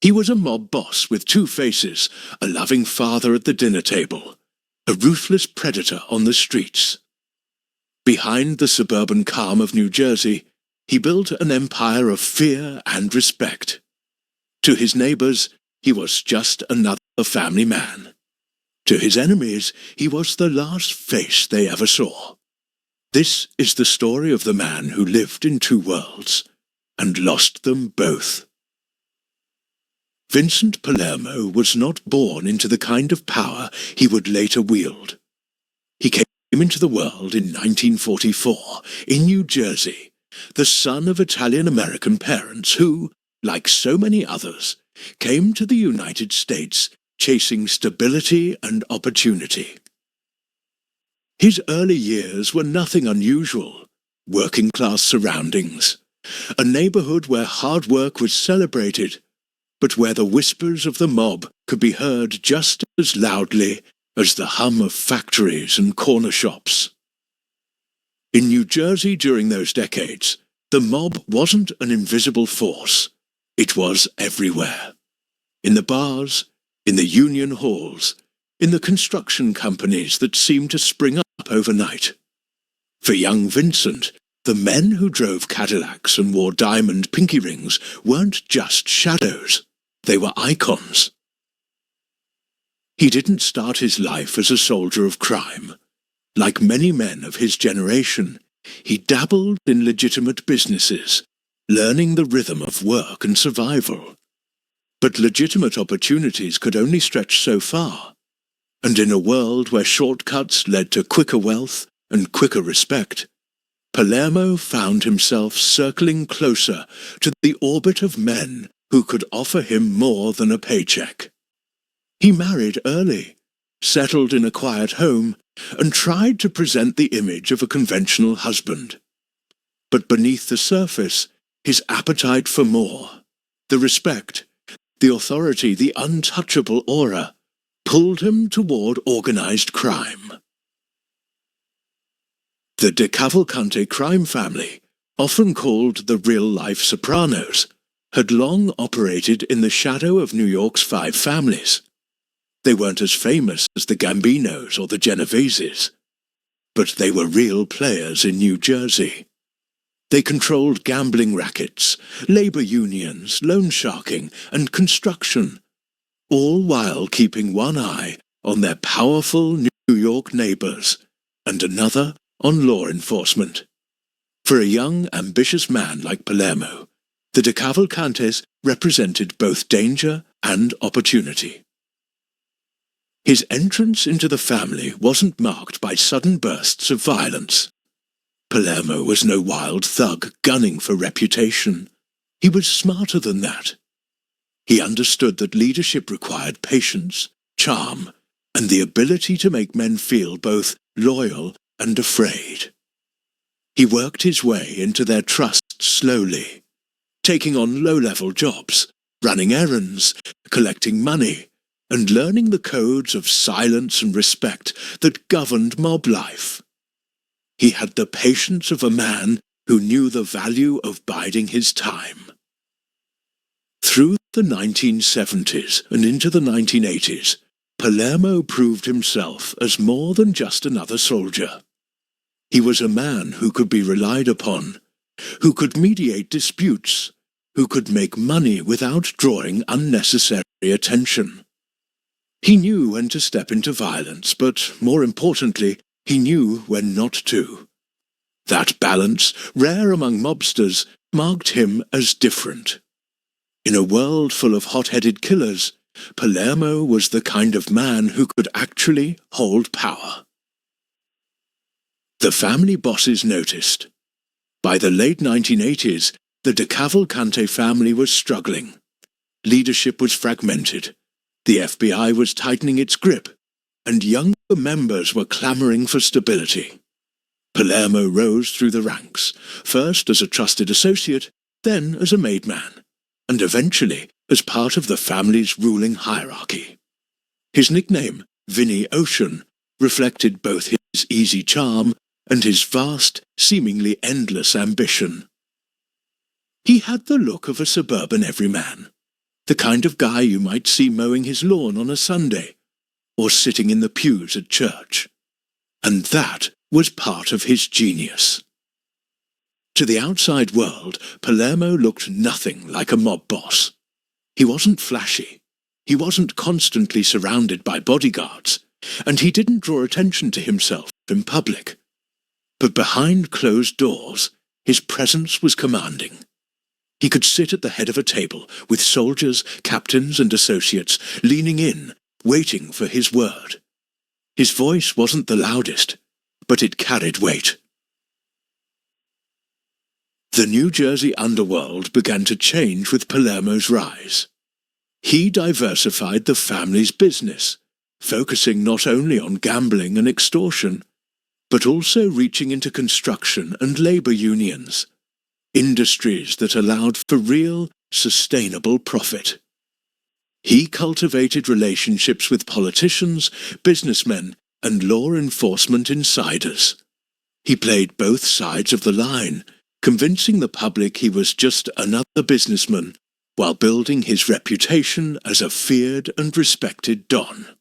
He was a mob boss with two faces, a loving father at the dinner table, a ruthless predator on the streets. Behind the suburban calm of New Jersey, he built an empire of fear and respect. To his neighbors, he was just another family man. To his enemies, he was the last face they ever saw. This is the story of the man who lived in two worlds and lost them both. Vincent Palermo was not born into the kind of power he would later wield. He came into the world in 1944 in New Jersey, the son of Italian-American parents who, like so many others, came to the United States chasing stability and opportunity. His early years were nothing unusual: working-class surroundings, a neighborhood where hard work was celebrated, but where the whispers of the mob could be heard just as loudly as the hum of factories and corner shops. In New Jersey during those decades, the mob wasn't an invisible force. It was everywhere. In the bars, in the union halls, in the construction companies that seemed to spring up overnight. For young Vincent, the men who drove Cadillacs and wore diamond pinky rings weren't just shadows. They were icons. He didn't start his life as a soldier of crime. Like many men of his generation, he dabbled in legitimate businesses, learning the rhythm of work and survival. But legitimate opportunities could only stretch so far, and in a world where shortcuts led to quicker wealth and quicker respect, Palermo found himself circling closer to the orbit of men who could offer him more than a paycheck. He married early, settled in a quiet home, and tried to present the image of a conventional husband. But beneath the surface, his appetite for more, the respect, the authority, the untouchable aura, pulled him toward organized crime. The De Cavalcante crime family, often called the real-life Sopranos, had long operated in the shadow of New York's five families. They weren't as famous as the Gambinos or the Genoveses, but they were real players in New Jersey. They controlled gambling rackets, labor unions, loan sharking, and construction, all while keeping one eye on their powerful New York neighbors and another on law enforcement. For a young, ambitious man like Palermo, the De Cavalcantes represented both danger and opportunity. His entrance into the family wasn't marked by sudden bursts of violence. Palermo was no wild thug gunning for reputation. He was smarter than that. He understood that leadership required patience, charm, and the ability to make men feel both loyal and afraid. He worked his way into their trust slowly, taking on low-level jobs, running errands, collecting money, and learning the codes of silence and respect that governed mob life. He had the patience of a man who knew the value of biding his time. Through the 1970s and into the 1980s, Palermo proved himself as more than just another soldier. He was a man who could be relied upon, who could mediate disputes, who could make money without drawing unnecessary attention. He knew when to step into violence, but more importantly, he knew when not to. That balance, rare among mobsters, marked him as different. In a world full of hot-headed killers, Palermo was the kind of man who could actually hold power. The family bosses noticed. By the late 1980s, the De Cavalcante family was struggling. Leadership was fragmented. The FBI was tightening its grip, and younger members were clamoring for stability. Palermo rose through the ranks, first as a trusted associate, then as a made man, and eventually as part of the family's ruling hierarchy. His nickname, Vinny Ocean, reflected both his easy charm and his vast, seemingly endless ambition. He had the look of a suburban everyman, the kind of guy you might see mowing his lawn on a Sunday, or sitting in the pews at church. And that was part of his genius. To the outside world, Palermo looked nothing like a mob boss. He wasn't flashy, he wasn't constantly surrounded by bodyguards, and he didn't draw attention to himself in public. But behind closed doors, his presence was commanding. He could sit at the head of a table with soldiers, captains, and associates leaning in, waiting for his word. His voice wasn't the loudest, but it carried weight. The New Jersey underworld began to change with Palermo's rise. He diversified the family's business, focusing not only on gambling and extortion, but also reaching into construction and labor unions, industries that allowed for real, sustainable profit. He cultivated relationships with politicians, businessmen, and law enforcement insiders. He played both sides of the line, convincing the public he was just another businessman, while building his reputation as a feared and respected don.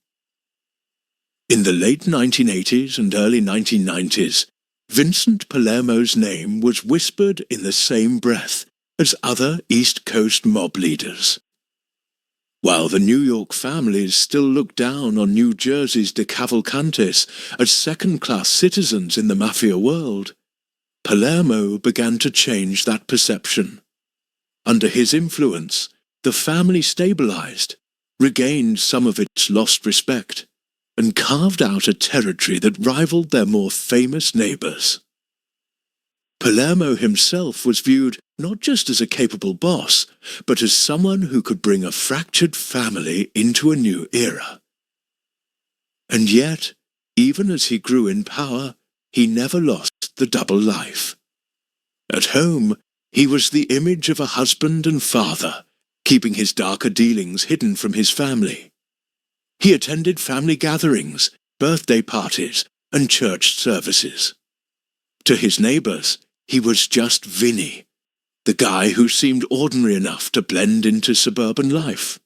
In the late 1980s and early 1990s, Vincent Palermo's name was whispered in the same breath as other East Coast mob leaders. While the New York families still looked down on New Jersey's DeCavalcantes as second-class citizens in the Mafia world, Palermo began to change that perception. Under his influence, the family stabilized, regained some of its lost respect, and carved out a territory that rivaled their more famous neighbors. Palermo himself was viewed not just as a capable boss, but as someone who could bring a fractured family into a new era. And yet, even as he grew in power, he never lost the double life. At home, he was the image of a husband and father, keeping his darker dealings hidden from his family. He attended family gatherings, birthday parties, and church services. To his neighbors, he was just Vinny, the guy who seemed ordinary enough to blend into suburban life.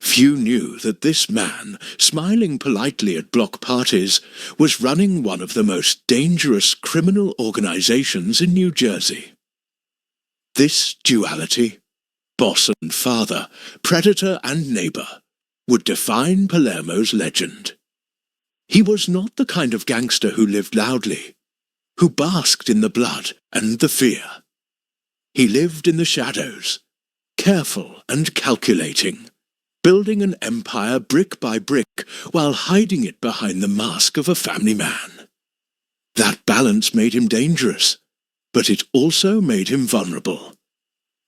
Few knew that this man, smiling politely at block parties, was running one of the most dangerous criminal organizations in New Jersey. This duality, boss and father, predator and neighbor, would define Palermo's legend. He was not the kind of gangster who lived loudly, who basked in the blood and the fear. He lived in the shadows, careful and calculating, building an empire brick by brick while hiding it behind the mask of a family man. That balance made him dangerous, but it also made him vulnerable.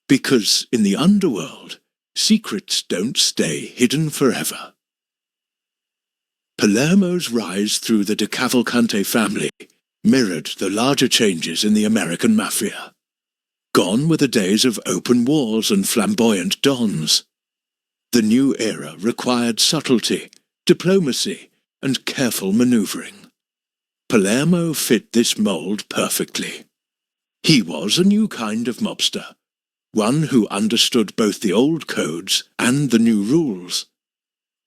Because in the underworld, secrets don't stay hidden forever. Palermo's rise through the DeCavalcante family mirrored the larger changes in the American Mafia. Gone were the days of open wars and flamboyant dons. The new era required subtlety, diplomacy, and careful maneuvering. Palermo fit this mold perfectly. He was a new kind of mobster, one who understood both the old codes and the new rules.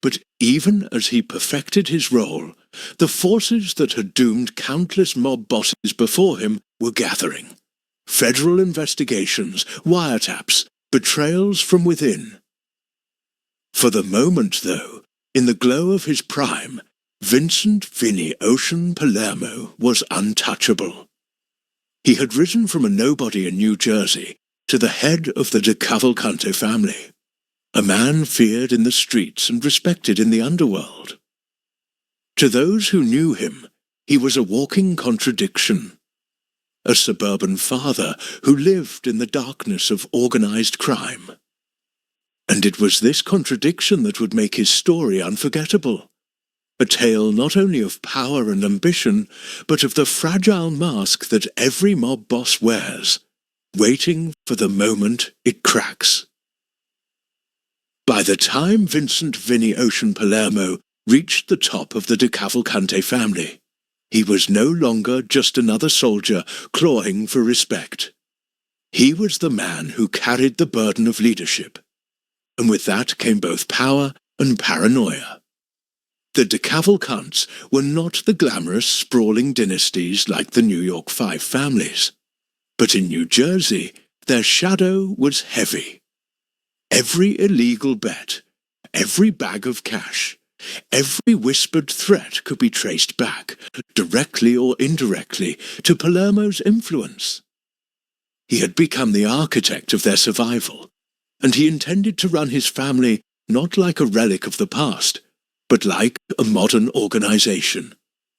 But even as he perfected his role, the forces that had doomed countless mob bosses before him were gathering. Federal investigations, wiretaps, betrayals from within. For the moment, though, in the glow of his prime, Vincent Vinny Ocean Palermo was untouchable. He had risen from a nobody in New Jersey to the head of the DeCavalcante family, a man feared in the streets and respected in the underworld. To those who knew him, he was a walking contradiction. A suburban father who lived in the darkness of organized crime. And it was this contradiction that would make his story unforgettable. A tale not only of power and ambition, but of the fragile mask that every mob boss wears, waiting for the moment it cracks. By the time Vincent Vinny Ocean Palermo reached the top of the DeCavalcante family, he was no longer just another soldier clawing for respect. He was the man who carried the burden of leadership, and with that came both power and paranoia. The de Cavalcantes were not the glamorous, sprawling dynasties like the New York Five families, but in New Jersey their shadow was heavy. Every illegal bet, every bag of cash, every whispered threat could be traced back, directly or indirectly, to Palermo's influence. He had become the architect of their survival, and he intended to run his family not like a relic of the past, but like a modern organization,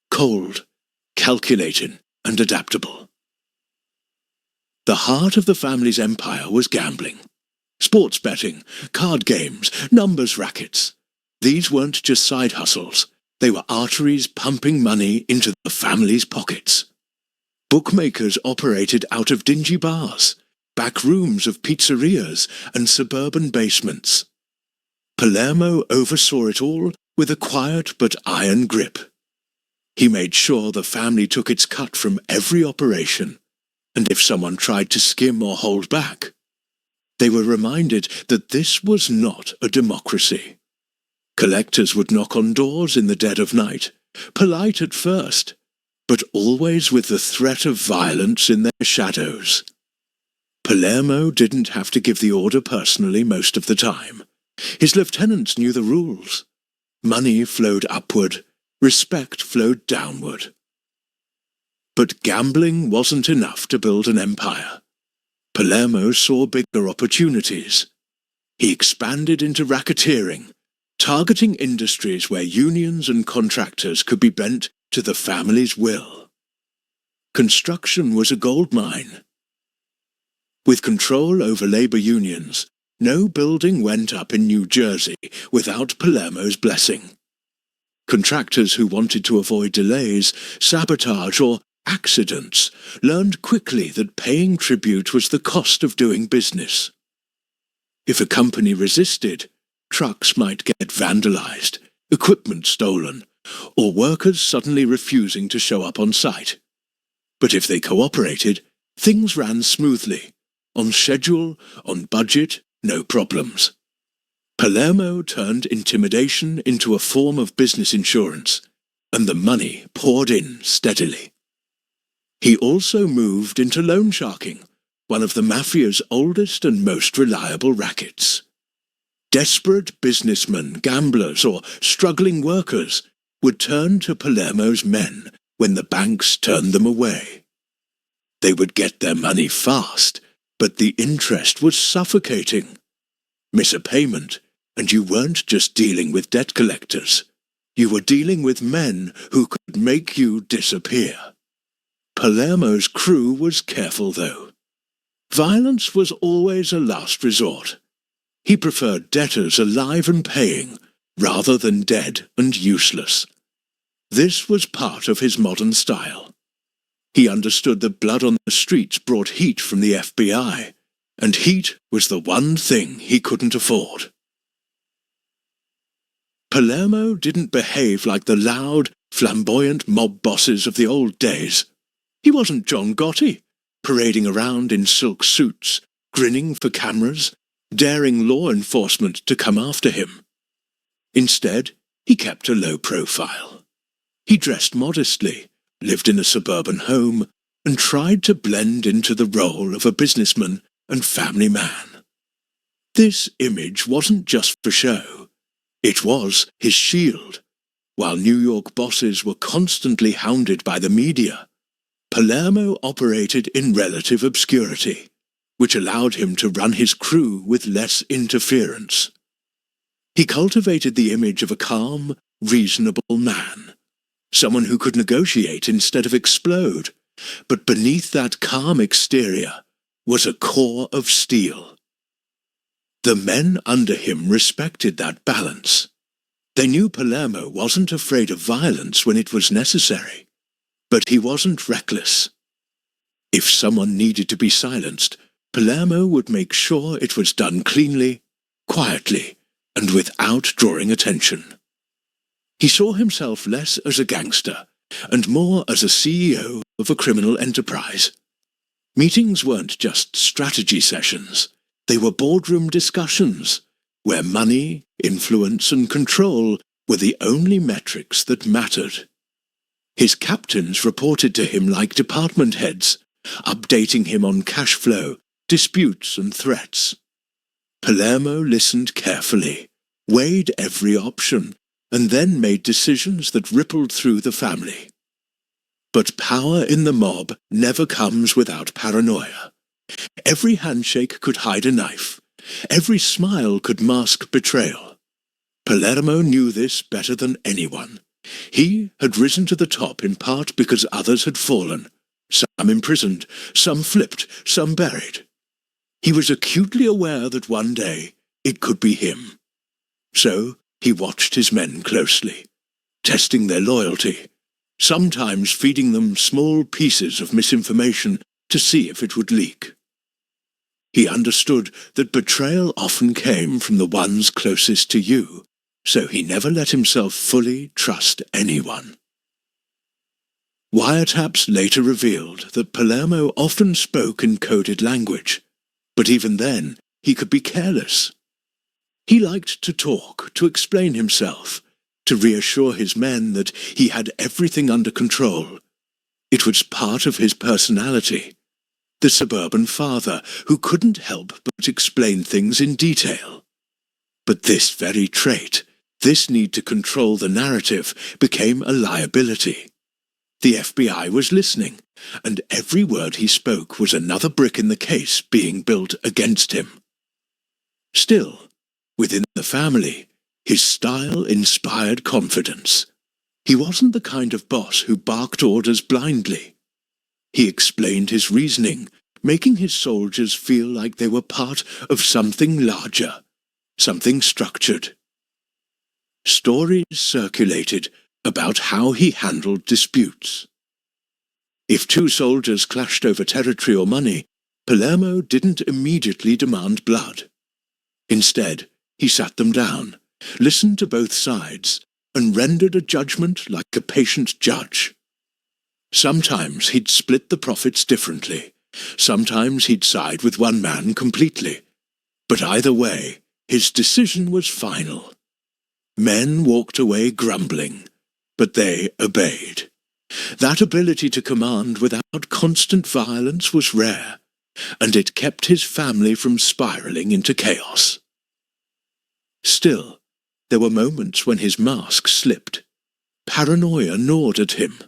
cold, calculating, and adaptable. The heart of the family's empire was gambling. Sports betting, card games, numbers rackets. These weren't just side hustles. They were arteries pumping money into the family's pockets. Bookmakers operated out of dingy bars, back rooms of pizzerias, and suburban basements. Palermo oversaw it all with a quiet but iron grip. He made sure the family took its cut from every operation, and if someone tried to skim or hold back, they were reminded that this was not a democracy. Collectors would knock on doors in the dead of night, polite at first, but always with the threat of violence in their shadows. Palermo didn't have to give the order personally most of the time. His lieutenants knew the rules. Money flowed upward, respect flowed downward. But gambling wasn't enough to build an empire. Palermo saw bigger opportunities. He expanded into racketeering, targeting industries where unions and contractors could be bent to the family's will. Construction was a goldmine. With control over labor unions, no building went up in New Jersey without Palermo's blessing. Contractors who wanted to avoid delays, sabotage, or accidents learned quickly that paying tribute was the cost of doing business. If a company resisted, trucks might get vandalized, equipment stolen, or workers suddenly refusing to show up on site. But if they cooperated, things ran smoothly. On schedule, on budget, no problems. Palermo turned intimidation into a form of business insurance, and the money poured in steadily. He also moved into loan sharking, one of the Mafia's oldest and most reliable rackets. Desperate businessmen, gamblers, or struggling workers would turn to Palermo's men when the banks turned them away. They would get their money fast, but the interest was suffocating. Miss a payment, and you weren't just dealing with debt collectors. You were dealing with men who could make you disappear. Palermo's crew was careful, though. Violence was always a last resort. He preferred debtors alive and paying, rather than dead and useless. This was part of his modern style. He understood that blood on the streets brought heat from the FBI, and heat was the one thing he couldn't afford. Palermo didn't behave like the loud, flamboyant mob bosses of the old days. He wasn't John Gotti, parading around in silk suits, grinning for cameras, daring law enforcement to come after him. Instead, he kept a low profile. He dressed modestly, lived in a suburban home, and tried to blend into the role of a businessman and family man. This image wasn't just for show. It was his shield. While New York bosses were constantly hounded by the media, Palermo operated in relative obscurity, which allowed him to run his crew with less interference. He cultivated the image of a calm, reasonable man, someone who could negotiate instead of explode, but beneath that calm exterior was a core of steel. The men under him respected that balance. They knew Palermo wasn't afraid of violence when it was necessary, but he wasn't reckless. If someone needed to be silenced, Palermo would make sure it was done cleanly, quietly, and without drawing attention. He saw himself less as a gangster, and more as a CEO of a criminal enterprise. Meetings weren't just strategy sessions. They were boardroom discussions, where money, influence, and control were the only metrics that mattered. His captains reported to him like department heads, updating him on cash flow, disputes, and threats. Palermo listened carefully, weighed every option, and then made decisions that rippled through the family. But power in the mob never comes without paranoia. Every handshake could hide a knife. Every smile could mask betrayal. Palermo knew this better than anyone. He had risen to the top in part because others had fallen, some imprisoned, some flipped, some buried. He was acutely aware that one day it could be him. So he watched his men closely, testing their loyalty, sometimes feeding them small pieces of misinformation to see if it would leak. He understood that betrayal often came from the ones closest to you, so he never let himself fully trust anyone. Wiretaps later revealed that Palermo often spoke in coded language, but even then he could be careless. He liked to talk, to explain himself, to reassure his men that he had everything under control. It was part of his personality, the suburban father who couldn't help but explain things in detail. But this very trait, this need to control the narrative, became a liability. The FBI was listening, and every word he spoke was another brick in the case being built against him. Still, within the family, his style inspired confidence. He wasn't the kind of boss who barked orders blindly. He explained his reasoning, making his soldiers feel like they were part of something larger, something structured. Stories circulated about how he handled disputes. If two soldiers clashed over territory or money, Palermo didn't immediately demand blood. Instead, he sat them down, listened to both sides, and rendered a judgment like a patient judge. Sometimes he'd split the profits differently. Sometimes he'd side with one man completely. But either way, his decision was final. Men walked away grumbling, but they obeyed. That ability to command without constant violence was rare, and it kept his family from spiraling into chaos. Still, there were moments when his mask slipped. Paranoia gnawed at him.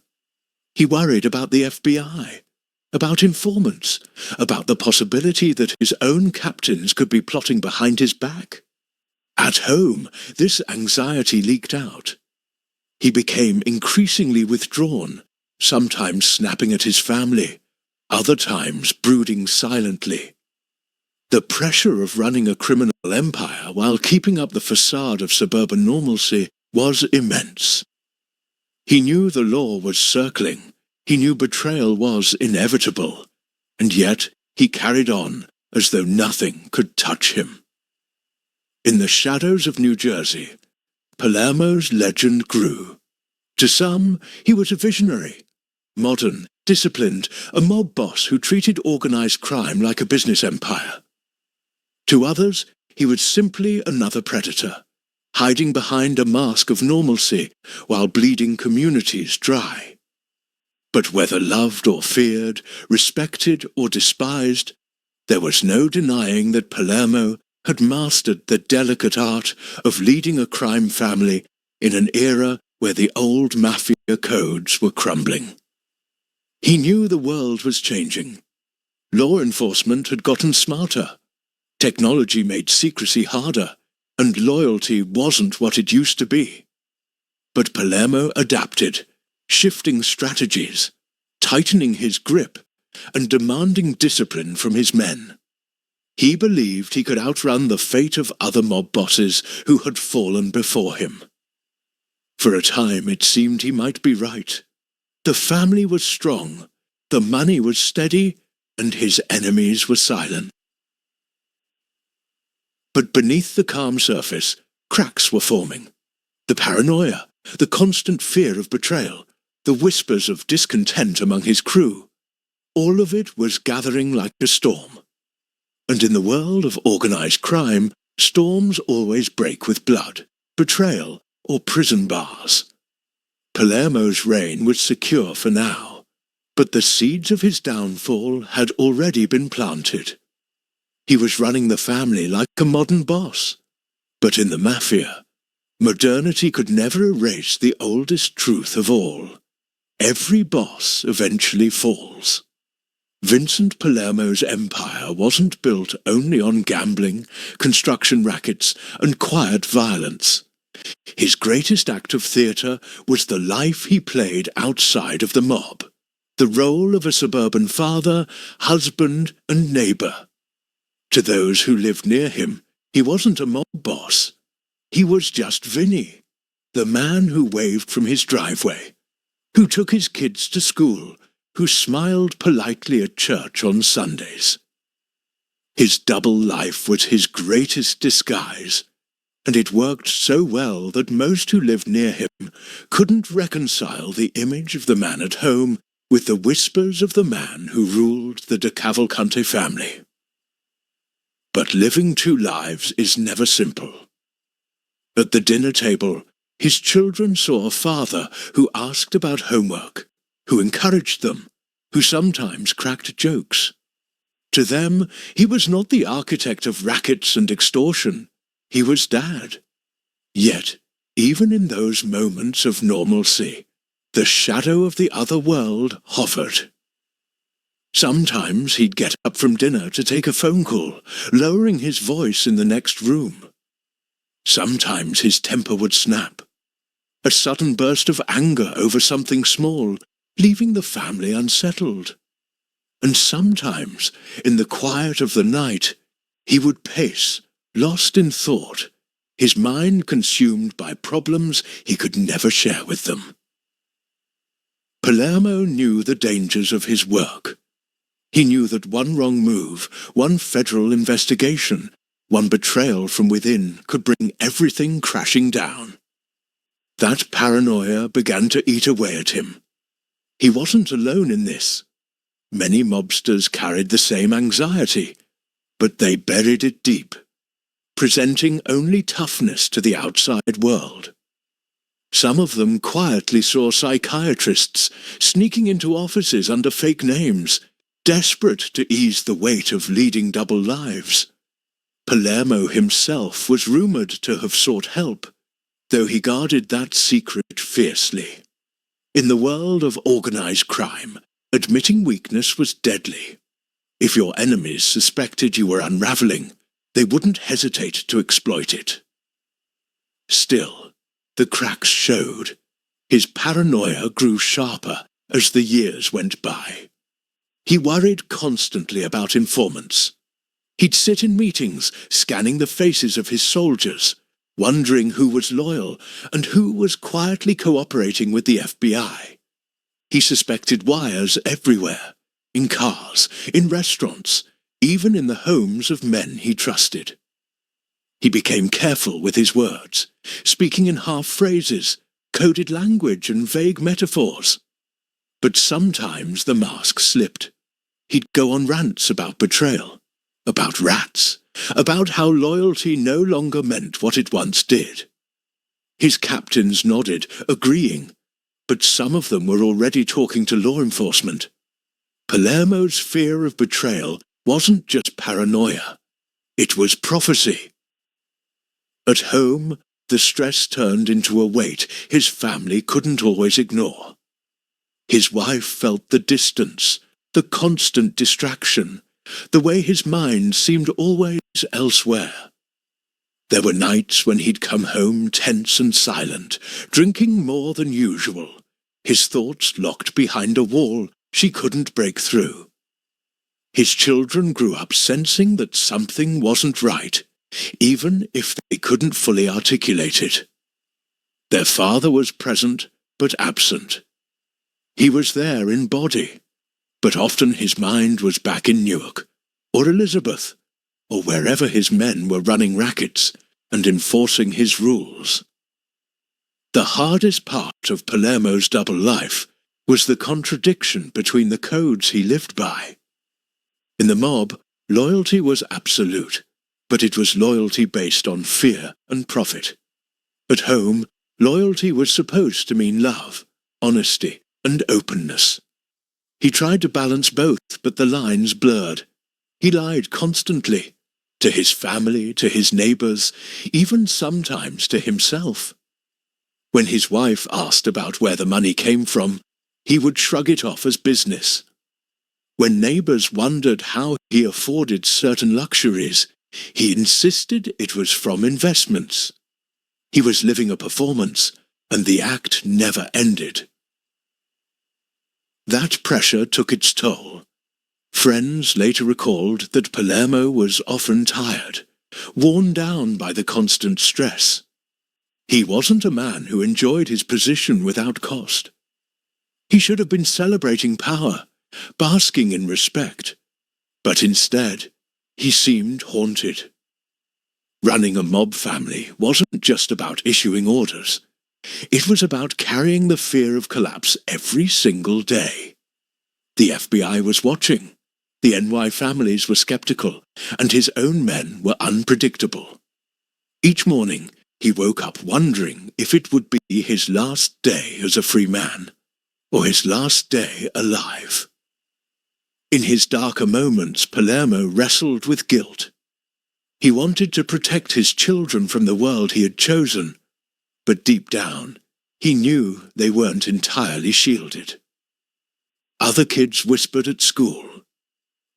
He worried about the FBI, about informants, about the possibility that his own captains could be plotting behind his back. At home, this anxiety leaked out. He became increasingly withdrawn, sometimes snapping at his family, other times brooding silently. The pressure of running a criminal empire while keeping up the facade of suburban normalcy was immense. He knew the law was circling, he knew betrayal was inevitable, and yet he carried on as though nothing could touch him. In the shadows of New Jersey, Palermo's legend grew. To some, he was a visionary, modern, disciplined, a mob boss who treated organized crime like a business empire. To others, he was simply another predator, hiding behind a mask of normalcy while bleeding communities dry. But whether loved or feared, respected or despised, there was no denying that Palermo had mastered the delicate art of leading a crime family in an era where the old Mafia codes were crumbling. He knew the world was changing. Law enforcement had gotten smarter. Technology made secrecy harder, and loyalty wasn't what it used to be. But Palermo adapted, shifting strategies, tightening his grip, and demanding discipline from his men. He believed he could outrun the fate of other mob bosses who had fallen before him. For a time it seemed he might be right. The family was strong, the money was steady, and his enemies were silent. But beneath the calm surface, cracks were forming. The paranoia, the constant fear of betrayal, the whispers of discontent among his crew, all of it was gathering like a storm. And in the world of organized crime, Storms always break with blood, betrayal, or prison bars. Palermo's reign was secure for now, but the seeds of his downfall had already been planted. He was running the family like a modern boss, but in the Mafia, modernity could never erase the oldest truth of all. Every boss eventually falls. Vincent Palermo's empire wasn't built only on gambling, construction rackets, and quiet violence. His greatest act of theatre was the life he played outside of the mob, the role of a suburban father, husband, and neighbour. To those who lived near him, he wasn't a mob boss. He was just Vinny, the man who waved from his driveway, who took his kids to school, who smiled politely at church on Sundays. His double life was his greatest disguise, and it worked so well that most who lived near him couldn't reconcile the image of the man at home with the whispers of the man who ruled the De Cavalcante family. But living two lives is never simple. At the dinner table, his children saw a father who asked about homework, who encouraged them, who sometimes cracked jokes. To them, he was not the architect of rackets and extortion. He was Dad. Yet, even in those moments of normalcy, the shadow of the other world hovered. Sometimes he'd get up from dinner to take a phone call, lowering his voice in the next room. Sometimes his temper would snap. A sudden burst of anger over something small, leaving the family unsettled. And sometimes, in the quiet of the night, he would pace, lost in thought, his mind consumed by problems he could never share with them. Palermo knew the dangers of his work. He knew that one wrong move, one federal investigation, one betrayal from within could bring everything crashing down. That paranoia began to eat away at him. He wasn't alone in this. Many mobsters carried the same anxiety, but they buried it deep, presenting only toughness to the outside world. Some of them quietly saw psychiatrists sneaking into offices under fake names, desperate to ease the weight of leading double lives. Palermo himself was rumoured to have sought help, though he guarded that secret fiercely. In the world of organised crime, admitting weakness was deadly. If your enemies suspected you were unravelling, they wouldn't hesitate to exploit it. Still, the cracks showed. His paranoia grew sharper as the years went by. He worried constantly about informants. He'd sit in meetings, scanning the faces of his soldiers, wondering who was loyal and who was quietly cooperating with the FBI. He suspected wires everywhere, in cars, in restaurants, even in the homes of men he trusted. He became careful with his words, speaking in half-phrases, coded language and vague metaphors. But sometimes the mask slipped. He'd go on rants about betrayal, about rats, about how loyalty no longer meant what it once did. His captains nodded, agreeing, but some of them were already talking to law enforcement. Palermo's fear of betrayal wasn't just paranoia, it was prophecy. At home, the stress turned into a weight his family couldn't always ignore. His wife felt the distance, the constant distraction, the way his mind seemed always elsewhere. There were nights when he'd come home tense and silent, drinking more than usual, his thoughts locked behind a wall she couldn't break through. His children grew up sensing that something wasn't right, even if they couldn't fully articulate it. Their father was present, but absent. He was there in body, but often his mind was back in Newark, or Elizabeth, or wherever his men were running rackets and enforcing his rules. The hardest part of Palermo's double life was the contradiction between the codes he lived by. In the mob, loyalty was absolute. but it was loyalty based on fear and profit. At home, loyalty was supposed to mean love, honesty, and openness. He tried to balance both, but the lines blurred. He lied constantly, to his family, to his neighbors, even sometimes to himself. When his wife asked about where the money came from, he would shrug it off as business. When neighbors wondered how he afforded certain luxuries, he insisted it was from investments. He was living a performance, and the act never ended. That pressure took its toll. Friends later recalled that Palermo was often tired, worn down by the constant stress. He wasn't a man who enjoyed his position without cost. He should have been celebrating power, basking in respect, but instead he seemed haunted. Running a mob family wasn't just about issuing orders. It was about carrying the fear of collapse every single day. The FBI was watching. The NY families were skeptical, and his own men were unpredictable. Each morning, he woke up wondering if it would be his last day as a free man, or his last day alive. In his darker moments, Palermo wrestled with guilt. He wanted to protect his children from the world he had chosen, but deep down, he knew they weren't entirely shielded. Other kids whispered at school.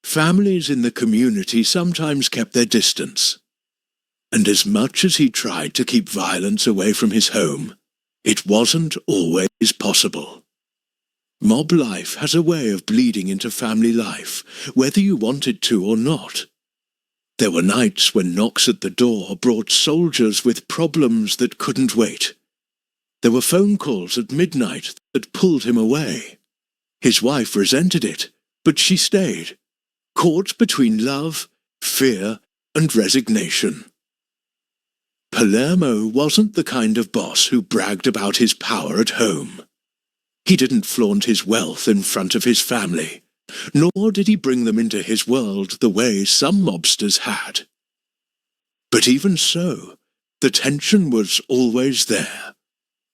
Families in the community sometimes kept their distance. And as much as he tried to keep violence away from his home, it wasn't always possible. Mob life has a way of bleeding into family life, whether you want it to or not. There were nights when knocks at the door brought soldiers with problems that couldn't wait. There were phone calls at midnight that pulled him away. His wife resented it, but she stayed, caught between love, fear, and resignation. Palermo wasn't the kind of boss who bragged about his power at home. He didn't flaunt his wealth in front of his family, nor did he bring them into his world the way some mobsters had. But even so, the tension was always there,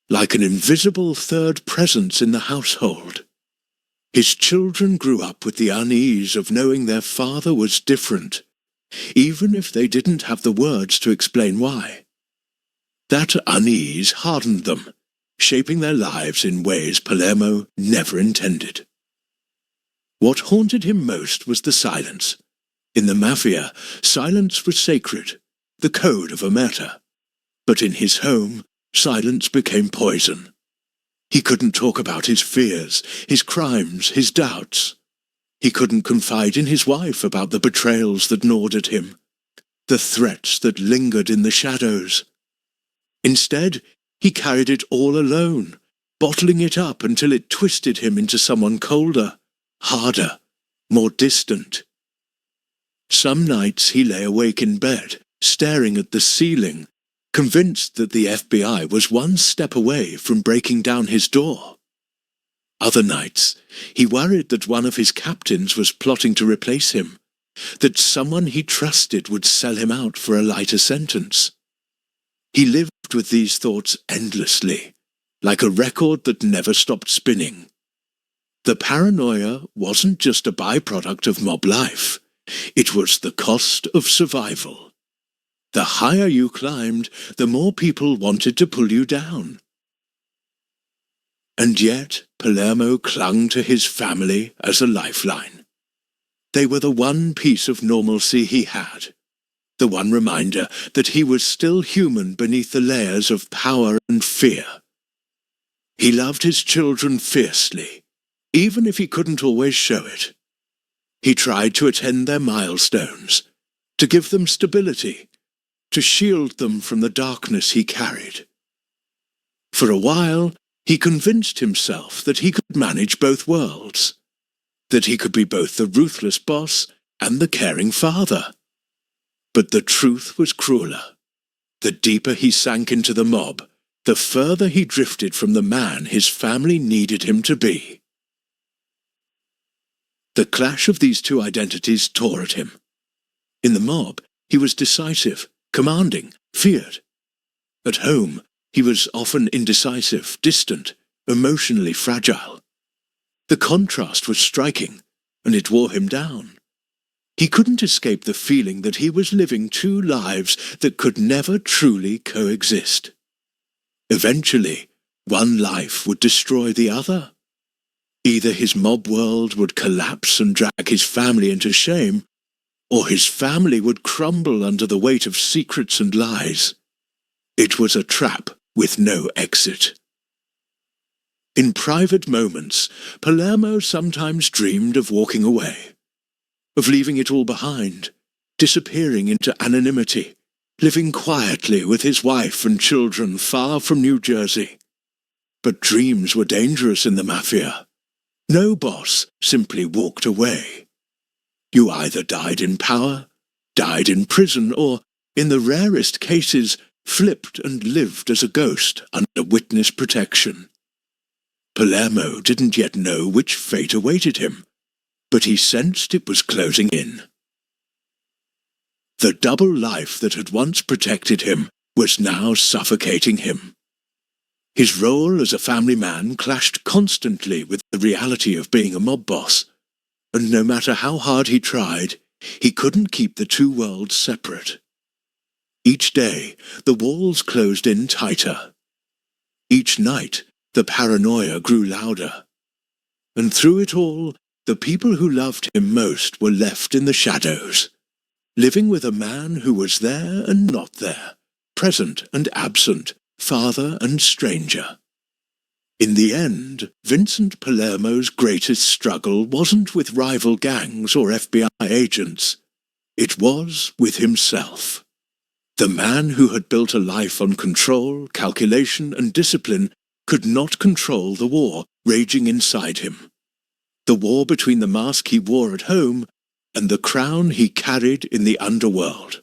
like an invisible third presence in the household. His children grew up with the unease of knowing their father was different, even if they didn't have the words to explain why. That unease hardened them, shaping their lives in ways Palermo never intended. What haunted him most was the silence. In the Mafia, silence was sacred, the code of omerta. But in his home, silence became poison. He couldn't talk about his fears, his crimes, his doubts. He couldn't confide in his wife about the betrayals that gnawed at him, the threats that lingered in the shadows. Instead, he carried it all alone, bottling it up until it twisted him into someone colder, harder, more distant. Some nights he lay awake in bed, staring at the ceiling, convinced that the FBI was one step away from breaking down his door. Other nights, he worried that one of his captains was plotting to replace him, that someone he trusted would sell him out for a lighter sentence. He lived with these thoughts endlessly, like a record that never stopped spinning. The paranoia wasn't just a byproduct of mob life. It was the cost of survival. The higher you climbed, the more people wanted to pull you down. And yet, Palermo clung to his family as a lifeline. They were the one piece of normalcy he had, the one reminder that he was still human beneath the layers of power and fear. He loved his children fiercely, even if he couldn't always show it. He tried to attend their milestones, to give them stability, to shield them from the darkness he carried. For a while, he convinced himself that he could manage both worlds, that he could be both the ruthless boss and the caring father. But the truth was crueler. The deeper he sank into the mob, the further he drifted from the man his family needed him to be. The clash of these two identities tore at him. In the mob, he was decisive, commanding, feared. At home, he was often indecisive, distant, emotionally fragile. The contrast was striking, and it wore him down. He couldn't escape the feeling that he was living two lives that could never truly coexist. Eventually, one life would destroy the other. Either his mob world would collapse and drag his family into shame, or his family would crumble under the weight of secrets and lies. It was a trap with no exit. In private moments, Palermo sometimes dreamed of walking away, of leaving it all behind, disappearing into anonymity, living quietly with his wife and children far from New Jersey. But dreams were dangerous in the Mafia. No boss simply walked away. You either died in power, died in prison, or, in the rarest cases, flipped and lived as a ghost under witness protection. Palermo didn't yet know which fate awaited him, but he sensed it was closing in. The double life that had once protected him was now suffocating him. His role as a family man clashed constantly with the reality of being a mob boss, and no matter how hard he tried, he couldn't keep the two worlds separate. Each day, the walls closed in tighter. Each night, the paranoia grew louder. And through it all, the people who loved him most were left in the shadows, living with a man who was there and not there, present and absent, father and stranger. In the end, Vincent Palermo's greatest struggle wasn't with rival gangs or FBI agents. It was with himself. The man who had built a life on control, calculation, and discipline could not control the war raging inside him. The war between the mask he wore at home and the crown he carried in the underworld.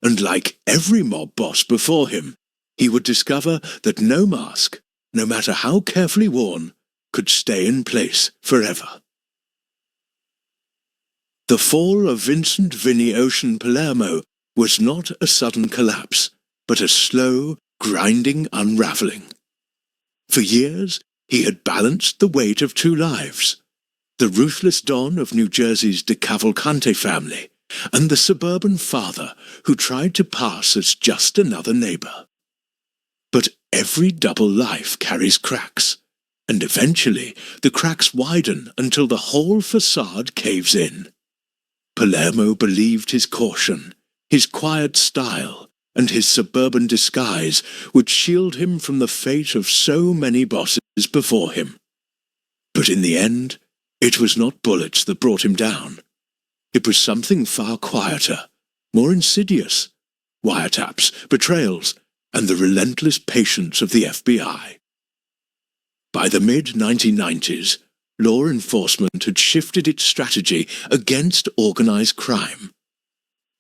And like every mob boss before him, he would discover that no mask, no matter how carefully worn, could stay in place forever. The fall of Vincent Vinny Ocean Palermo was not a sudden collapse, but a slow, grinding unraveling. For years, he had balanced the weight of two lives, the ruthless don of New Jersey's DeCavalcante family, and the suburban father who tried to pass as just another neighbor. But every double life carries cracks, and eventually the cracks widen until the whole facade caves in. Palermo believed his caution, his quiet style, and his suburban disguise would shield him from the fate of so many bosses before him. But in the end, it was not bullets that brought him down. It was something far quieter, more insidious: wiretaps, betrayals, and the relentless patience of the FBI. By the mid-1990s, law enforcement had shifted its strategy against organized crime.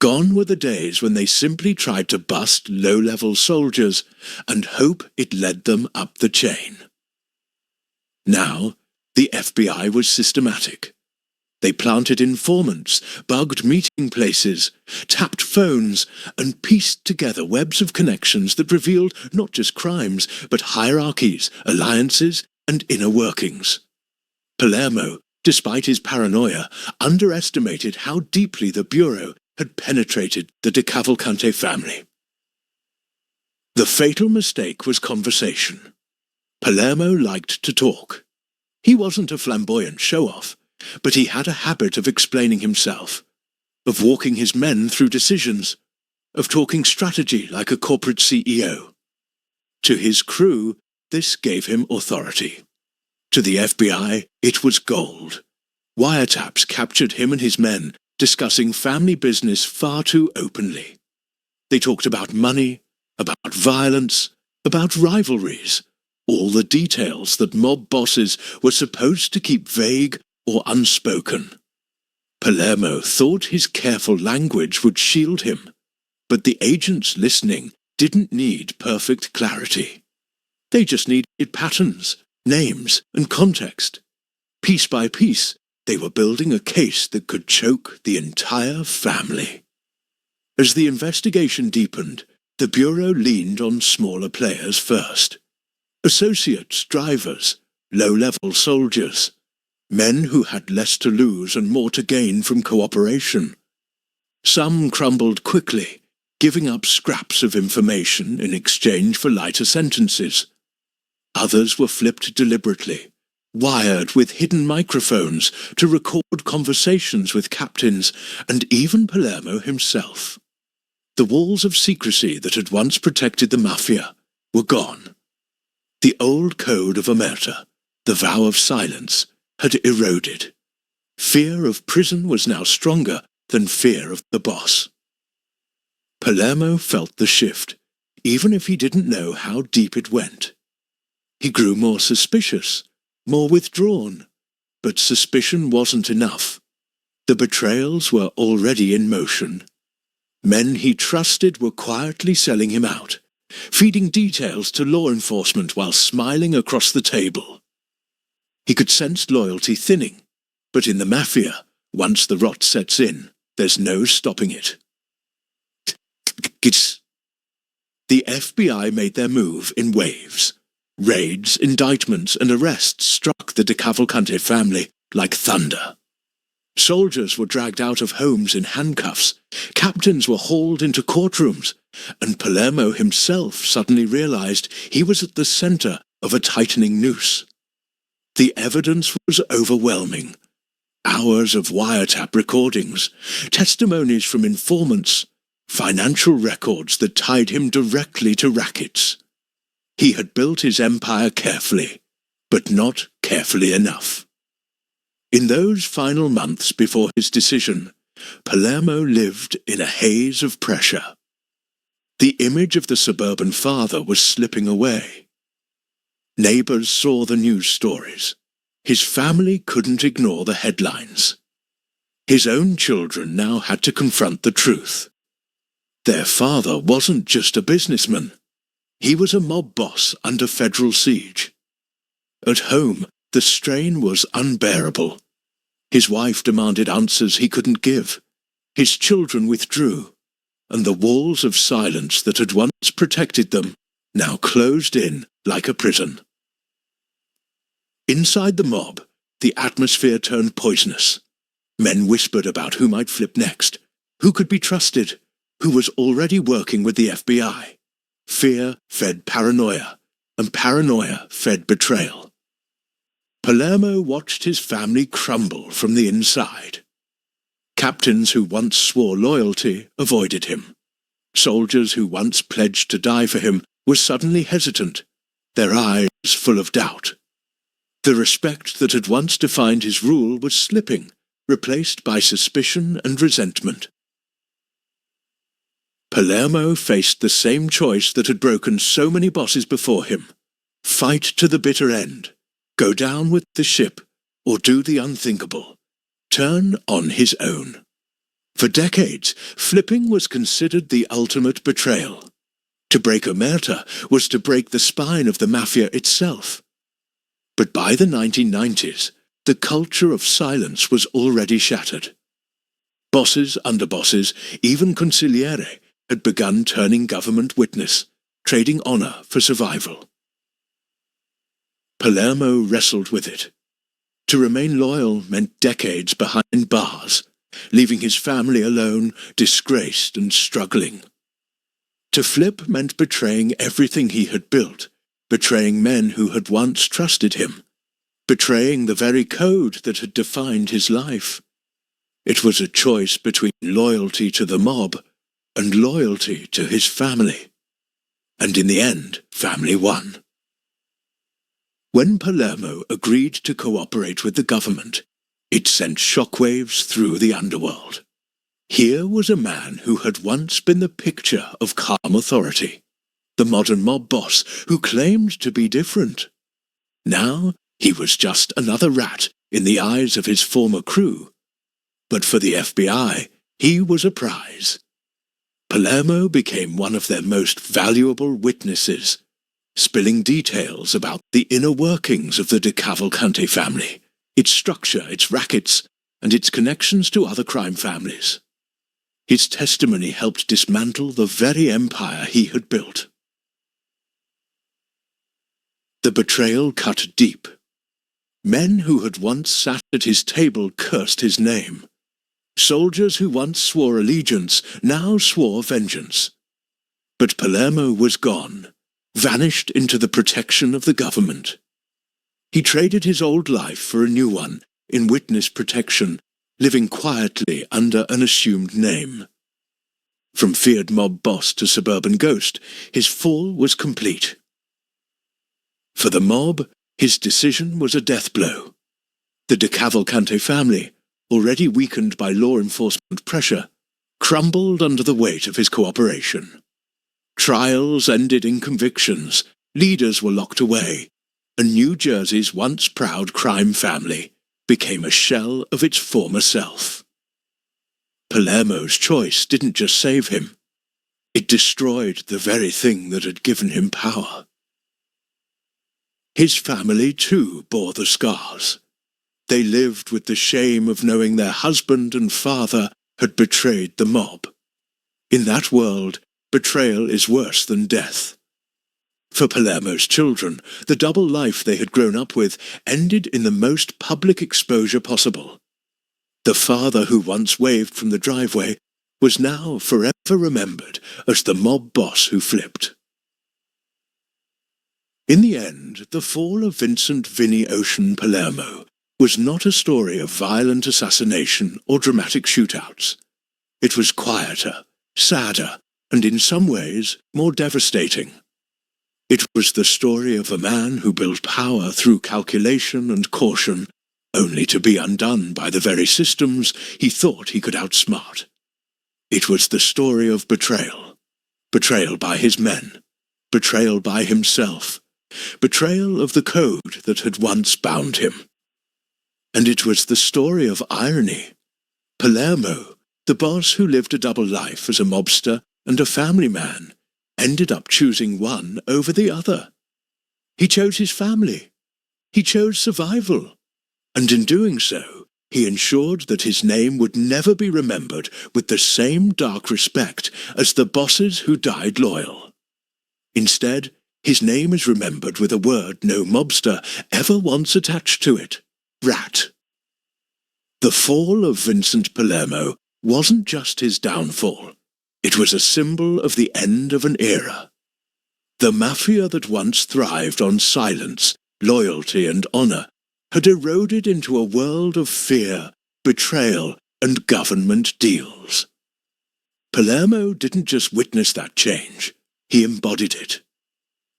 Gone were the days when they simply tried to bust low-level soldiers and hope it led them up the chain. Now, the FBI was systematic. They planted informants, bugged meeting places, tapped phones, and pieced together webs of connections that revealed not just crimes, but hierarchies, alliances, and inner workings. Palermo, despite his paranoia, underestimated how deeply the Bureau had penetrated the DeCavalcante family. The fatal mistake was conversation. Palermo liked to talk. He wasn't a flamboyant show-off, but he had a habit of explaining himself, of walking his men through decisions, of talking strategy like a corporate CEO. To his crew, this gave him authority. To the FBI, it was gold. Wiretaps captured him and his men, discussing family business far too openly. They talked about money, about violence, about rivalries, all the details that mob bosses were supposed to keep vague or unspoken. Palermo thought his careful language would shield him, but the agents listening didn't need perfect clarity. They just needed patterns, names, and context. Piece by piece, they were building a case that could choke the entire family. As the investigation deepened, the Bureau leaned on smaller players first. Associates, drivers, low-level soldiers, men who had less to lose and more to gain from cooperation. Some crumbled quickly, giving up scraps of information in exchange for lighter sentences. Others were flipped deliberately, wired with hidden microphones to record conversations with captains and even Palermo himself. The walls of secrecy that had once protected the Mafia were gone. The old code of omerta, the vow of silence, had eroded. Fear of prison was now stronger than fear of the boss. Palermo felt the shift, even if he didn't know how deep it went. He grew more suspicious, more withdrawn, but suspicion wasn't enough. The betrayals were already in motion. Men he trusted were quietly selling him out, feeding details to law enforcement while smiling across the table. He could sense loyalty thinning, but in the Mafia, once the rot sets in, there's no stopping it. The FBI made their move in waves. Raids, indictments, and arrests struck the De Cavalcante family like thunder. Soldiers were dragged out of homes in handcuffs, captains were hauled into courtrooms, and Palermo himself suddenly realized he was at the center of a tightening noose. The evidence was overwhelming. Hours of wiretap recordings, testimonies from informants, financial records that tied him directly to rackets. He had built his empire carefully, but not carefully enough. In those final months before his decision, Palermo lived in a haze of pressure. The image of the suburban father was slipping away. Neighbors saw the news stories. His family couldn't ignore the headlines. His own children now had to confront the truth. Their father wasn't just a businessman. He was a mob boss under federal siege. At home, the strain was unbearable. His wife demanded answers he couldn't give. His children withdrew, and the walls of silence that had once protected them now closed in like a prison. Inside the mob, the atmosphere turned poisonous. Men whispered about who might flip next, who could be trusted, who was already working with the FBI. Fear fed paranoia, and paranoia fed betrayal. Palermo watched his family crumble from the inside. Captains who once swore loyalty avoided him. Soldiers who once pledged to die for him were suddenly hesitant, their eyes full of doubt. The respect that had once defined his rule was slipping, replaced by suspicion and resentment. Palermo faced the same choice that had broken so many bosses before him. Fight to the bitter end, go down with the ship, or do the unthinkable, turn on his own. For decades, flipping was considered the ultimate betrayal. To break omerta was to break the spine of the Mafia itself. But by the 1990s, the culture of silence was already shattered. Bosses, underbosses, even consigliere had begun turning government witness, trading honor for survival. Palermo wrestled with it. To remain loyal meant decades behind bars, leaving his family alone, disgraced and struggling. To flip meant betraying everything he had built, betraying men who had once trusted him, betraying the very code that had defined his life. It was a choice between loyalty to the mob and loyalty to his family. And in the end, family won. When Palermo agreed to cooperate with the government, it sent shockwaves through the underworld. Here was a man who had once been the picture of calm authority, the modern mob boss who claimed to be different. Now he was just another rat in the eyes of his former crew. But for the FBI, he was a prize. Palermo became one of their most valuable witnesses, spilling details about the inner workings of the De Cavalcante family, its structure, its rackets, and its connections to other crime families. His testimony helped dismantle the very empire he had built. The betrayal cut deep. Men who had once sat at his table cursed his name. Soldiers who once swore allegiance now swore vengeance. But Palermo was gone, vanished into the protection of the government. He traded his old life for a new one, in witness protection, living quietly under an assumed name. From feared mob boss to suburban ghost, his fall was complete. For the mob, his decision was a death blow. The De Cavalcante family, already weakened by law enforcement pressure, crumbled under the weight of his cooperation. Trials ended in convictions, leaders were locked away, and New Jersey's once proud crime family became a shell of its former self. Palermo's choice didn't just save him. It destroyed the very thing that had given him power. His family, too, bore the scars. They lived with the shame of knowing their husband and father had betrayed the mob. In that world, betrayal is worse than death. For Palermo's children, the double life they had grown up with ended in the most public exposure possible. The father who once waved from the driveway was now forever remembered as the mob boss who flipped. In the end, the fall of Vincent "Vinny Ocean" Palermo was not a story of violent assassination or dramatic shootouts. It was quieter, sadder, and in some ways more devastating. It was the story of a man who built power through calculation and caution, only to be undone by the very systems he thought he could outsmart. It was the story of betrayal. Betrayal by his men. Betrayal by himself. Betrayal of the code that had once bound him. And it was the story of irony. Palermo, the boss who lived a double life as a mobster and a family man, ended up choosing one over the other. He chose his family. He chose survival. And in doing so, he ensured that his name would never be remembered with the same dark respect as the bosses who died loyal. Instead, his name is remembered with a word no mobster ever once attached to it: rat. The fall of Vincent Palermo wasn't just his downfall. It was a symbol of the end of an era. The Mafia that once thrived on silence, loyalty, and honor had eroded into a world of fear, betrayal, and government deals. Palermo didn't just witness that change, he embodied it.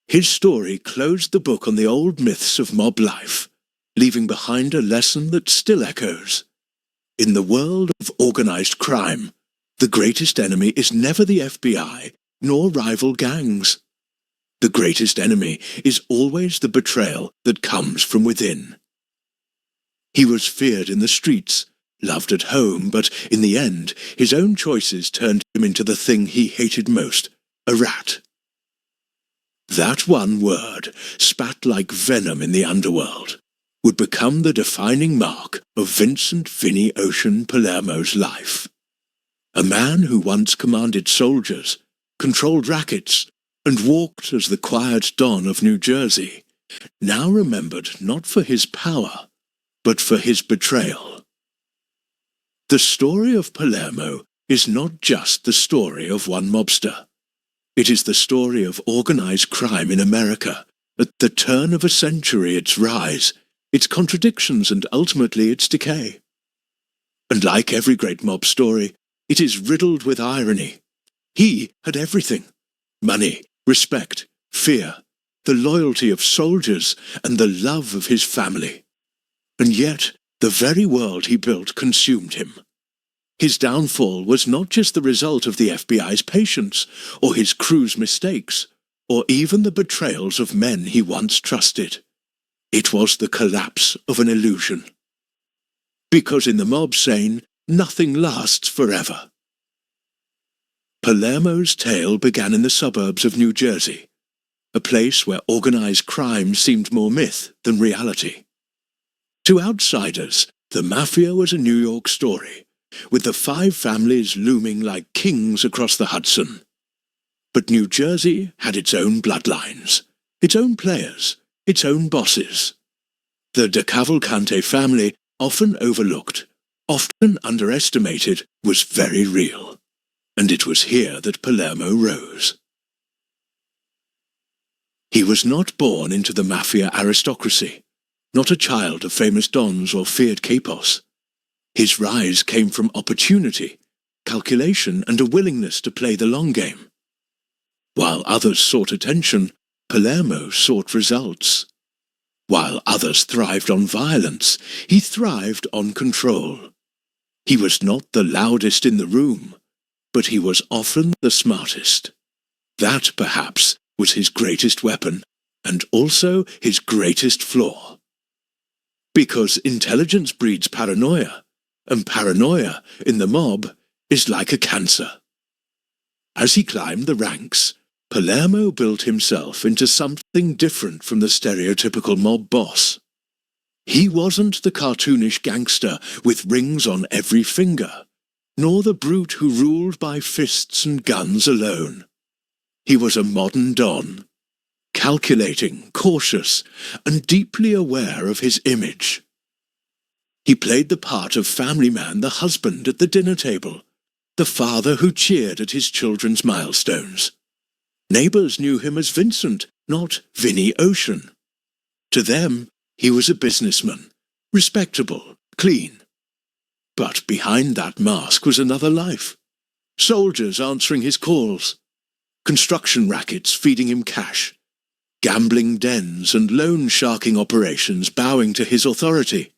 His story closed the book on the old myths of mob life, leaving behind a lesson that still echoes. In the world of organized crime, the greatest enemy is never the FBI, nor rival gangs. The greatest enemy is always the betrayal that comes from within. He was feared in the streets, loved at home, but in the end, his own choices turned him into the thing he hated most, a rat. That one word, spat like venom in the underworld, would become the defining mark of Vincent "Vinny Ocean" Palermo's life. A man who once commanded soldiers, controlled rackets, and walked as the quiet don of New Jersey, now remembered not for his power, but for his betrayal. The story of Palermo is not just the story of one mobster. It is the story of organized crime in America, at the turn of a century, its rise, its contradictions, and ultimately its decay. And like every great mob story, it is riddled with irony. He had everything: money, respect, fear, the loyalty of soldiers, and the love of his family. And yet, the very world he built consumed him. His downfall was not just the result of the FBI's patience, or his crew's mistakes, or even the betrayals of men he once trusted. It was the collapse of an illusion. Because in the mob saying, nothing lasts forever. Palermo's tale began in the suburbs of New Jersey, a place where organized crime seemed more myth than reality. To outsiders, the Mafia was a New York story, with the 5 families looming like kings across the Hudson. But New Jersey had its own bloodlines, its own players, its own bosses. The De Cavalcante family, often overlooked, often underestimated, was very real, and it was here that Palermo rose. He was not born into the Mafia aristocracy, not a child of famous dons or feared capos. His rise came from opportunity, calculation, and a willingness to play the long game. While others sought attention, Palermo sought results. While others thrived on violence, he thrived on control. He was not the loudest in the room, but he was often the smartest. That, perhaps, was his greatest weapon, and also his greatest flaw. Because intelligence breeds paranoia, and paranoia, in the mob, is like a cancer. As he climbed the ranks, Palermo built himself into something different from the stereotypical mob boss. He wasn't the cartoonish gangster with rings on every finger, nor the brute who ruled by fists and guns alone. He was a modern don, calculating, cautious, and deeply aware of his image. He played the part of family man, the husband at the dinner table, the father who cheered at his children's milestones. Neighbors knew him as Vincent, not Vinny Ocean. To them, he was a businessman, respectable, clean. But behind that mask was another life. Soldiers answering his calls, construction rackets feeding him cash, gambling dens and loan-sharking operations bowing to his authority.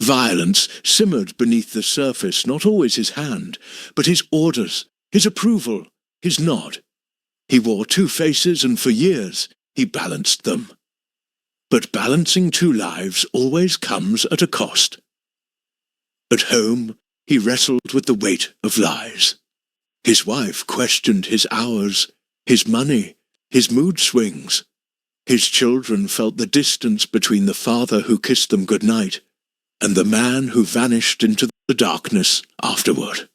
Violence simmered beneath the surface, not always his hand, but his orders, his approval, his nod. He wore 2 faces, and for years he balanced them. But balancing 2 lives always comes at a cost. At home, he wrestled with the weight of lies. His wife questioned his hours, his money, his mood swings. His children felt the distance between the father who kissed them goodnight and the man who vanished into the darkness afterward.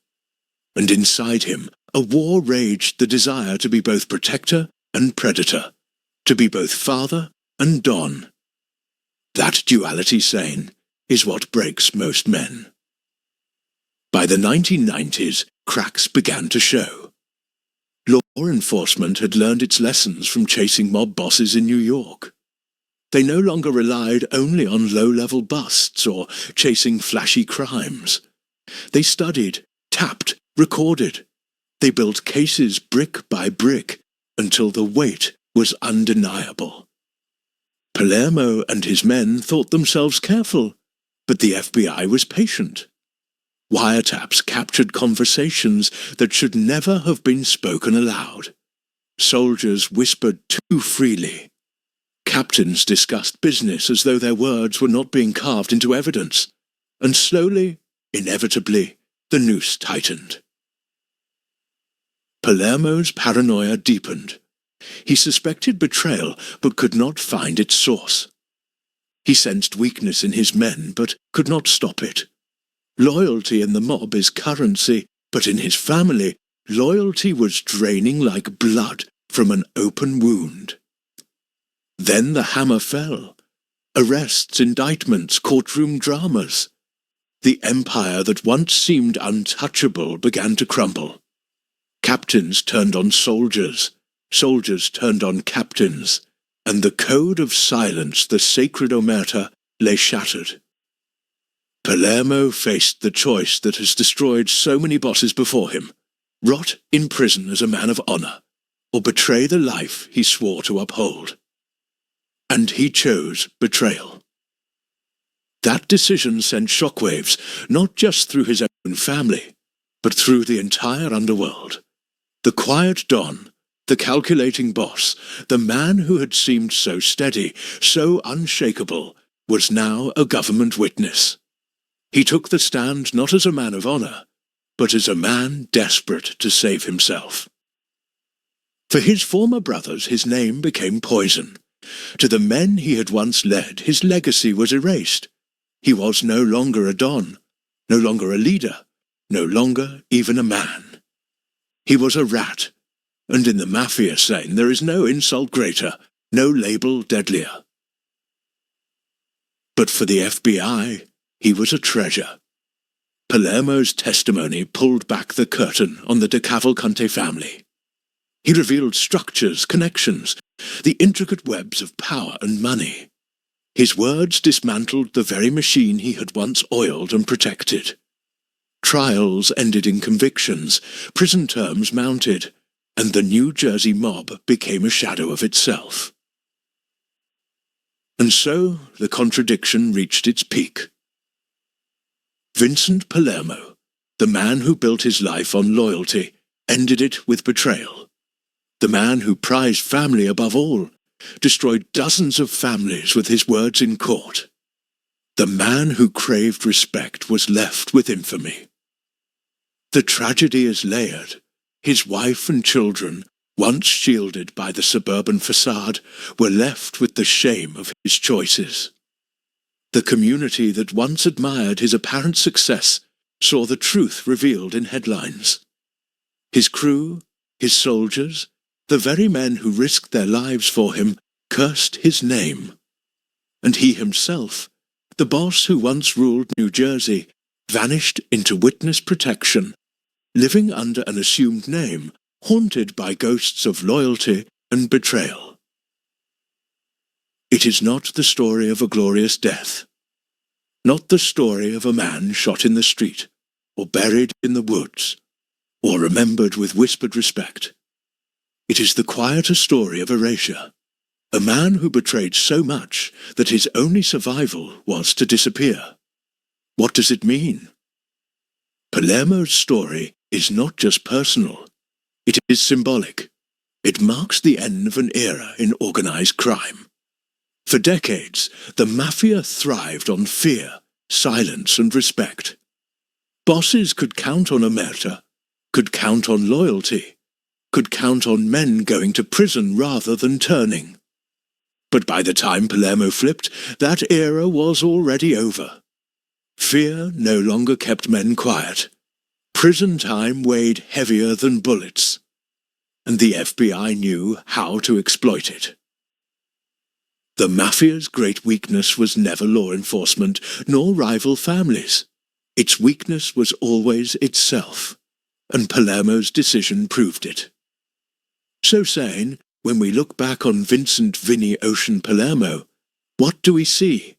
And inside him, a war raged, the desire to be both protector and predator, to be both father and don. That duality sane is what breaks most men. By the 1990s, cracks began to show. Law enforcement had learned its lessons from chasing mob bosses in New York. They no longer relied only on low-level busts or chasing flashy crimes. They studied, tapped, recorded. They built cases brick by brick until the weight was undeniable. Palermo and his men thought themselves careful, but the FBI was patient. Wiretaps captured conversations that should never have been spoken aloud. Soldiers whispered too freely. Captains discussed business as though their words were not being carved into evidence. And slowly, inevitably, the noose tightened. Palermo's paranoia deepened. He suspected betrayal, but could not find its source. He sensed weakness in his men, but could not stop it. Loyalty in the mob is currency, but in his family, loyalty was draining like blood from an open wound. Then the hammer fell. Arrests, indictments, courtroom dramas. The empire that once seemed untouchable began to crumble. Captains turned on soldiers, soldiers turned on captains, and the code of silence, the sacred omerta, lay shattered. Palermo faced the choice that has destroyed so many bosses before him: rot in prison as a man of honor, or betray the life he swore to uphold. And he chose betrayal. That decision sent shockwaves, not just through his own family, but through the entire underworld. The quiet don, the calculating boss, the man who had seemed so steady, so unshakable, was now a government witness. He took the stand not as a man of honor, but as a man desperate to save himself. For his former brothers, his name became poison. To the men he had once led, his legacy was erased. He was no longer a don, no longer a leader, no longer even a man. He was a rat, and in the Mafia scene there is no insult greater, no label deadlier. But for the FBI, he was a treasure. Palermo's testimony pulled back the curtain on the De Cavalcante family. He revealed structures, connections, the intricate webs of power and money. His words dismantled the very machine he had once oiled and protected. Trials ended in convictions, prison terms mounted, and the New Jersey mob became a shadow of itself. And so the contradiction reached its peak. Vincent Palermo, the man who built his life on loyalty, ended it with betrayal. The man who prized family above all, destroyed dozens of families with his words in court. The man who craved respect was left with infamy. The tragedy is layered. His wife and children, once shielded by the suburban facade, were left with the shame of his choices. The community that once admired his apparent success saw the truth revealed in headlines. His crew, his soldiers, the very men who risked their lives for him, cursed his name. And he himself, the boss who once ruled New Jersey, vanished into witness protection, living under an assumed name, haunted by ghosts of loyalty and betrayal. It is not the story of a glorious death, not the story of a man shot in the street, or buried in the woods, or remembered with whispered respect. It is the quieter story of erasure, a man who betrayed so much that his only survival was to disappear. What does it mean? Palermo's story is not just personal, it is symbolic. It marks the end of an era in organized crime. For decades, the Mafia thrived on fear, silence, and respect. Bosses could count on omerta, could count on loyalty, could count on men going to prison rather than turning. But by the time Palermo flipped, that era was already over. Fear no longer kept men quiet. Prison time weighed heavier than bullets, and the FBI knew how to exploit it. The Mafia's great weakness was never law enforcement, nor rival families. Its weakness was always itself, and Palermo's decision proved it. So saying, when we look back on Vincent "Vinny Ocean" Palermo, what do we see?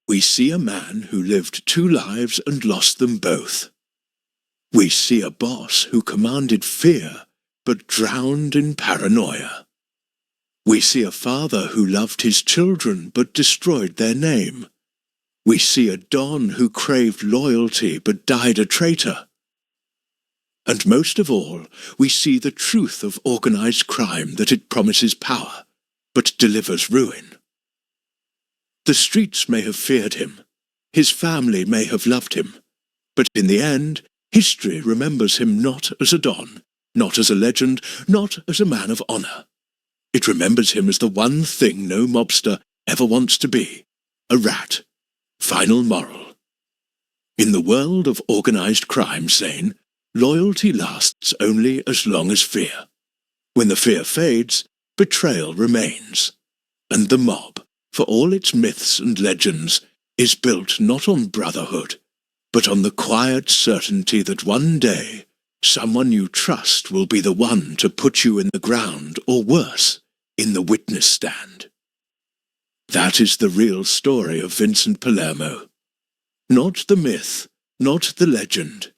We see a man who lived two lives and lost them both. We see a boss who commanded fear, but drowned in paranoia. We see a father who loved his children, but destroyed their name. We see a don who craved loyalty, but died a traitor. And most of all, we see the truth of organized crime, that it promises power, but delivers ruin. The streets may have feared him, his family may have loved him, but in the end, history remembers him not as a don, not as a legend, not as a man of honor. It remembers him as the one thing no mobster ever wants to be, a rat. Final moral. In the world of organized crime scene, loyalty lasts only as long as fear. When the fear fades, betrayal remains. And the mob, for all its myths and legends, is built not on brotherhood, but on the quiet certainty that one day someone you trust will be the one to put you in the ground, or worse, in the witness stand. That is the real story of Vincent Palermo. Not the myth, not the legend,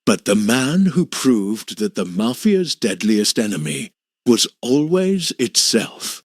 but the man who proved that the Mafia's deadliest enemy was always itself.